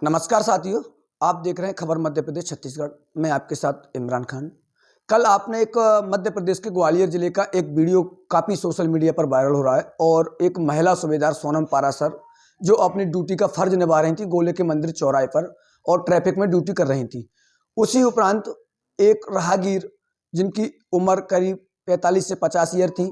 नमस्कार साथियों, आप देख रहे हैं खबर मध्य प्रदेश छत्तीसगढ़। मैं आपके साथ इमरान खान। कल आपने एक मध्य प्रदेश के ग्वालियर जिले का एक वीडियो काफ़ी सोशल मीडिया पर वायरल हो रहा है और एक महिला सूबेदार सोनम पारासर जो अपनी ड्यूटी का फर्ज निभा रही थी गोले के मंदिर चौराहे पर और ट्रैफिक में ड्यूटी कर रही थी। उसी उपरांत एक राहगीर जिनकी उम्र करीब 45 से 50 ईयर थी,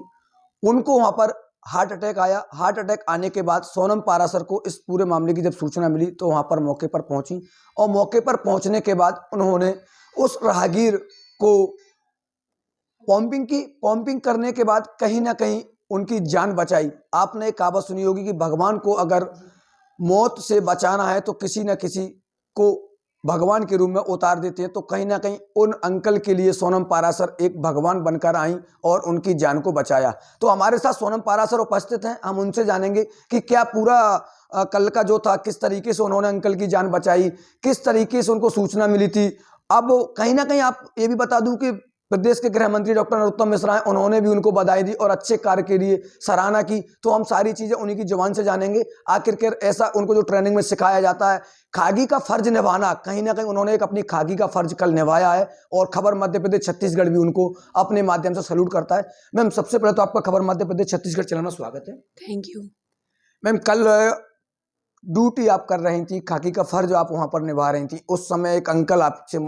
उनको वहाँ पर हार्ट अटैक आया। हार्ट अटैक आने के बाद सोनम पारासर को इस पूरे मामले की जब सूचना मिली तो वहाँ पर मौके पर पहुंची और मौके पर पहुंचने के बाद उन्होंने उस राहगीर को पंपिंग करने के बाद कहीं ना कहीं उनकी जान बचाई। आपने एक कहावत सुनी होगी कि भगवान को अगर मौत से बचाना है तो किसी न किसी को भगवान के रूप में उतार देते हैं। तो कहीं ना कहीं उन अंकल के लिए सोनम पारासर एक भगवान बनकर आई और उनकी जान को बचाया। तो हमारे साथ सोनम पारासर उपस्थित हैं, हम उनसे जानेंगे कि क्या पूरा कल का जो था किस तरीके से उन्होंने अंकल की जान बचाई, किस तरीके से उनको सूचना मिली थी। अब कहीं ना कहीं आप ये भी बता दूं कि प्रदेश के गृह मंत्री डॉक्टर नरोत्तम मिश्रा हैं, उन्होंने भी उनको बधाई दी और अच्छे कार्य के लिए सराहना की। तो हम सारी चीज़ें उन्हीं की जुबान से जानेंगे। आखिरकार ऐसा उनको जो ट्रेनिंग में सिखाया जाता है खागी का फर्ज निभाना, कहीं ना कहीं उन्होंने एक अपनी खागी का फर्ज कल निभाया है और खबर मध्य प्रदेश छत्तीसगढ़ भी उनको अपने माध्यम से सैल्यूट करता है। मैम, सबसे पहले तो आपका खबर मध्य प्रदेश छत्तीसगढ़ चैनल में स्वागत है। Thank you. मैम, कल ड्यूटी आप कर रही थी, खाकी का फर्ज आप वहाँ पर निभा रही थी। उस समय एक अंकल आपसे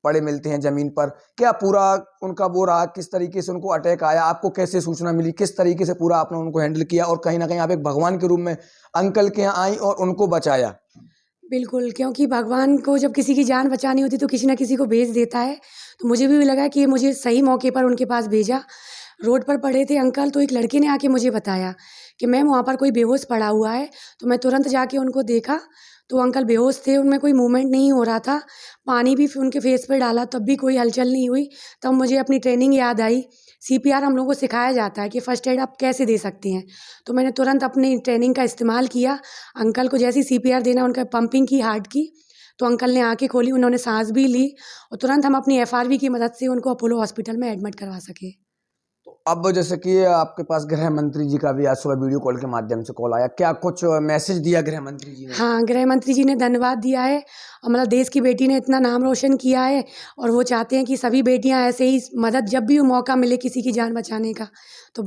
पड़े मिलते हैं जमीन पर, क्या पूरा उनका वो रहा, किस तरीके से उनको अटैक आया, आपको कैसे सूचना मिली, किस तरीके से पूरा आपने उनको हैंडल किया और कहीं ना कहीं आप एक भगवान के रूप में अंकल के यहाँ आई और उनको बचाया? बिल्कुल, क्योंकि भगवान को जब किसी की जान बचानी होती तो किसी न किसी को भेज देता है। तो मुझे भी लगा कि ये मुझे सही मौके पर उनके पास भेजा। रोड पर पड़े थे अंकल, तो एक लड़के ने आके मुझे बताया कि मैम वहाँ पर कोई बेहोश पड़ा हुआ है। तो मैं तुरंत जाके उनको देखा तो अंकल बेहोश थे, उनमें कोई मूवमेंट नहीं हो रहा था। पानी भी उनके फेस पे डाला तब भी कोई हलचल नहीं हुई। तब मुझे अपनी ट्रेनिंग याद आई। सीपीआर हम लोगों को सिखाया जाता है कि फ़र्स्ट एड आप कैसे दे सकती हैं। तो मैंने तुरंत अपनी ट्रेनिंग का इस्तेमाल किया। अंकल को जैसी सीपीआर देना, उनका पंपिंग की हार्ट की, तो अंकल ने आँखें खोली, उन्होंने सांस भी ली और तुरंत हम अपनी एफआरवी की मदद से उनको अपोलो हॉस्पिटल में एडमिट करवा सके। अब जैसे कि आपके पास गृह मंत्री जी का भी आज सुबह वीडियो कॉल के माध्यम से कॉल आया, क्या कुछ मैसेज दिया गृह मंत्री जी ने? हाँ, गृह मंत्री जी ने धन्यवाद दिया है और मतलब देश की बेटी ने इतना नाम रोशन किया है और वो चाहते हैं कि सभी बेटियां ऐसे ही मदद, जब भी मौका मिले किसी की जान बचाने का तो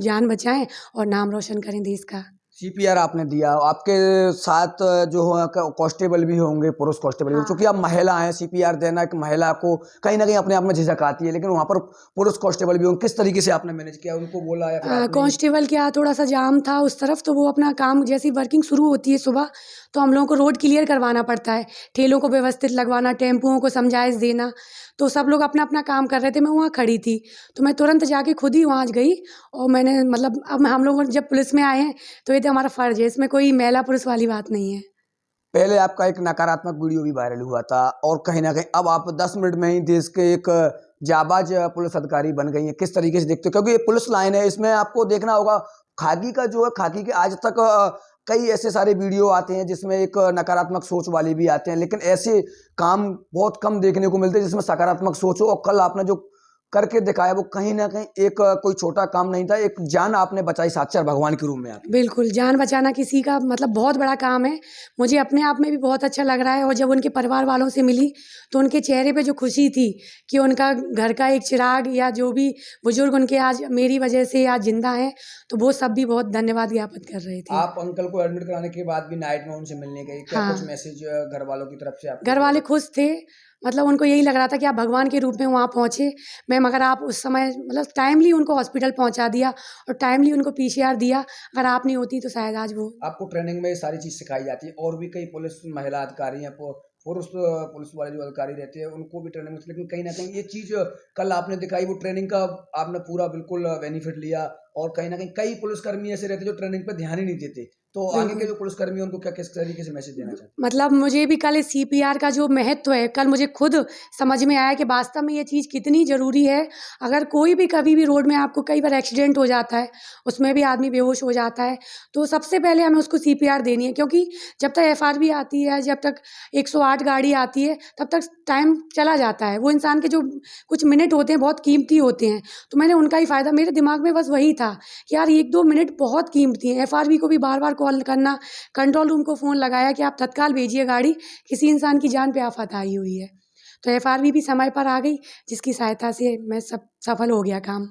जान बचाएं और नाम रोशन करें देश का। सीपीआर आपने दिया, आपके साथ जो कांस्टेबल भी होंगे, पुरुष कांस्टेबल भी, हाँ। क्योंकि आप महिला हैं, सीपीआर देना एक महिला को कहीं ना कहीं अपने आप में झिझक आती है, लेकिन वहाँ पर पुरुष कांस्टेबल भी होंगे। किस तरीके से आपने मैनेज किया, उनको बोला या फिर आपने? कांस्टेबल क्या, थोड़ा सा जाम था उस तरफ, तो वो अपना काम, जैसी वर्किंग शुरू होती है सुबह तो हम लोगों को रोड क्लियर करवाना पड़ता है, ठेलों को व्यवस्थित लगवाना, टेम्पुओं को समझाइश देना। तो सब लोग अपना अपना काम कर रहे थे, मैं वहाँ खड़ी थी तो मैं तुरंत जाके खुद ही वहाँ गई और मैंने मतलब अब हम लोग जब पुलिस में आए हैं तो ये तो हमारा फ़र्ज़ है, इसमें कोई महिला पुरुष वाली बात नहीं है। पहले आपका एक नकारात्मक वीडियो भी वायरल हुआ था और कहीं ना कहीं अब आप 10 मिनट में ही देश के एक जाबाज पुलिस अधिकारी बन गई हैं। किस तरीके से देखते हो, क्योंकि ये पुलिस लाइन है, इसमें आपको देखना होगा खाकी का जो है, खाकी के आज तक कई ऐसे सारे वीडियो आते हैं जिसमें एक नकारात्मक सोच वाले भी आते हैं, लेकिन ऐसे काम बहुत कम देखने को मिलते हैं जिसमें सकारात्मक सोच हो। और कल आपने जो करके दिखाया वो कहीं ना कहीं एक कोई छोटा काम नहीं था, एक जान आपने बचाई साक्षात भगवान के रूप में आप। बिल्कुल, जान बचाना किसी का मतलब बहुत बड़ा काम है। मुझे अपने आप में भी बहुत अच्छा लग रहा है और जब उनके परिवार वालों से मिली तो उनके चेहरे पे जो खुशी थी कि उनका घर का एक चिराग या जो भी बुजुर्ग उनके आज मेरी वजह से आज जिंदा हैं, तो वो सब भी बहुत धन्यवाद ज्ञापित कर रहे थे। आप अंकल को एडमिट कराने के बाद भी नाइट में उनसे मिलने गए, क्या हाँ। कुछ मैसेज घर वालों की तरफ से? आप घर वाले खुश थे, मतलब उनको यही लग रहा था कि आप भगवान के रूप में वहाँ पहुँचे। मैम, अगर आप उस समय मतलब टाइमली उनको हॉस्पिटल पहुँचा दिया और टाइमली उनको पीसीआर दिया, अगर आप नहीं होती तो शायद आज वो। आपको ट्रेनिंग में ये सारी चीज़ सिखाई जाती है और भी कई पुलिस महिला अधिकारी हैं, पुरुष पुलिस वाले जो अधिकारी रहते हैं उनको भी ट्रेनिंग, लेकिन कहीं ना कहीं ये चीज़ कल आपने दिखाई, वो ट्रेनिंग का आपने पूरा बिल्कुल बेनिफिट लिया। और कहीं ना कहीं कई पुलिसकर्मी ऐसे रहते जो ट्रेनिंग पर ध्यान ही नहीं देते, तो आगे के जो पुलिसकर्मी उनको क्या किस तरीके से मैसेज देना चाहते? मतलब मुझे भी कल सीपीआर का जो महत्व है, कल मुझे खुद समझ में आया कि वास्तव में ये चीज़ कितनी ज़रूरी है। अगर कोई भी कभी भी रोड में आपको कई बार एक्सीडेंट हो जाता है, उसमें भी आदमी बेहोश हो जाता है, तो सबसे पहले हमें उसको सीपीआर देनी है, क्योंकि जब तक एफआरवी आती है, जब तक 108 गाड़ी आती है, तब तक टाइम चला जाता है। वो इंसान के जो कुछ मिनट होते हैं बहुत कीमती होते हैं। तो मैंने उनका ही फ़ायदा, मेरे दिमाग में बस वही था था कि यार 1-2 मिनट बहुत कीमती हैं। एफआरबी को भी बार-बार कॉल करना, कंट्रोल रूम को फ़ोन लगाया कि आप तत्काल भेजिए गाड़ी, किसी इंसान की जान पे आफ़त आई हुई है। तो एफआरबी भी समय पर आ गई, जिसकी सहायता से मैं सफल हो गया काम।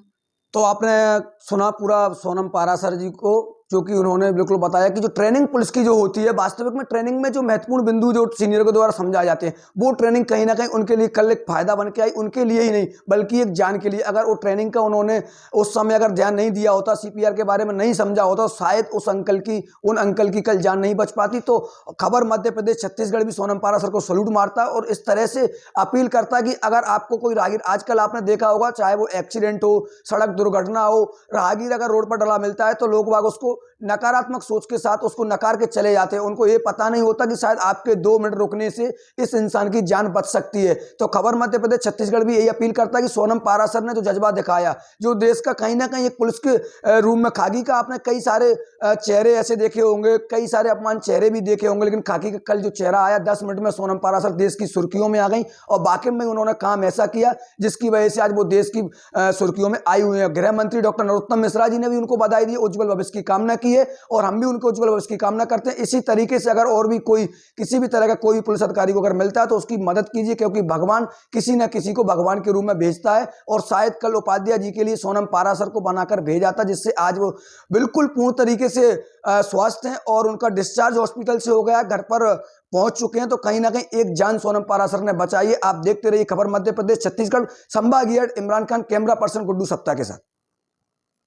तो आपने सुना पूरा सोनम पारासर जी को, जो कि उन्होंने बिल्कुल बताया कि जो ट्रेनिंग पुलिस की जो होती है, वास्तविक में ट्रेनिंग में जो महत्वपूर्ण बिंदु जो सीनियर के द्वारा समझाए जाते हैं, वो ट्रेनिंग कहीं ना कहीं उनके लिए कल एक फायदा बन के आई, उनके लिए ही नहीं बल्कि एक जान के लिए। अगर वो ट्रेनिंग का उन्होंने उस समय अगर ध्यान नहीं दिया होता, सीपीआर के बारे में नहीं समझा होता, तो शायद उन अंकल की कल जान नहीं बच पाती। तो खबर मध्य प्रदेश छत्तीसगढ़ भी सोनम पारासर को सल्यूट मारता है और इस तरह से अपील करता है कि अगर आपको कोई राहगीर, आजकल आपने देखा होगा, चाहे वो एक्सीडेंट हो, सड़क दुर्घटना हो, राहगीर अगर रोड पर डला मिलता है तो लोग बाग उसको नकारात्मक सोच के साथ उसको नकार के चले जाते हैं। उनको ये पता नहीं होता कि शायद आपके 2 मिनट रुकने से इस इंसान की जान बच सकती है। तो खबर मध्य प्रदेश छत्तीसगढ़ भी यही अपील करता है कि सोनम पारासर ने जो जज्बा दिखाया, जो देश का कहीं ना कहीं एक पुलिस के रूम में, खाकी का आपने कई सारे चेहरे ऐसे देखे होंगे, कई सारे अपमान चेहरे भी देखे होंगे, लेकिन खाकी का कल जो चेहरा आया, 10 मिनट में सोनम पारासर देश की सुर्खियों में आ गई और वाकई में उन्होंने काम ऐसा किया जिसकी वजह से आज वो देश की सुर्खियों में आई हुई है। गृह मंत्री डॉक्टर नरोत्तम मिश्रा जी ने भी उनको बधाई दी, उज्जवल भविष्य की कामना की है और हम भी उनको उज्जवल भविष्य की कामना करते हैं। इसी तरीके से अगर और भी कोई किसी भी तरह का कोई पुलिस अधिकारी को अगर मिलता है तो उसकी मदद कीजिए, क्योंकि भगवान किसी न किसी को भगवान के रूप में भेजता है और शायद कल उपाध्याय जी के लिए सोनम पारासर को बनाकर भेजा था, जिससे आज वो बिल्कुल पूर्ण तरीके से स्वस्थ हैं और उनका डिस्चार्ज हॉस्पिटल से हो गया, घर पर पहुंच चुके हैं। तो कहीं ना कहीं एक जान सोनम पारासर ने बचाई है। आप देखते रहिए खबर मध्य प्रदेश छत्तीसगढ़। संभागीय इमरान खान, कैमरा पर्सन गुड्डू सप्ताह के साथ।